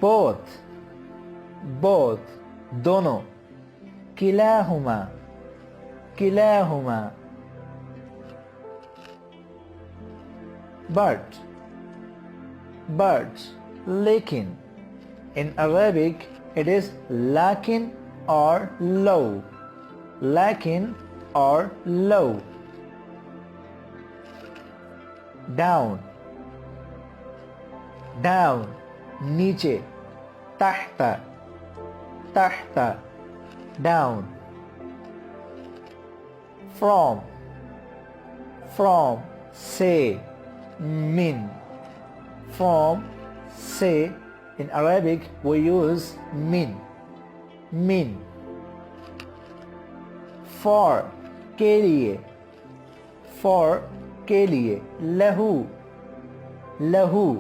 both both दोनों किलाहुमा किलाहुमा but लेकिन in Arabic it is lakin or low lakin or low down down नीचे tahta tahta down from से min from से in Arabic we use min for के लिए lahu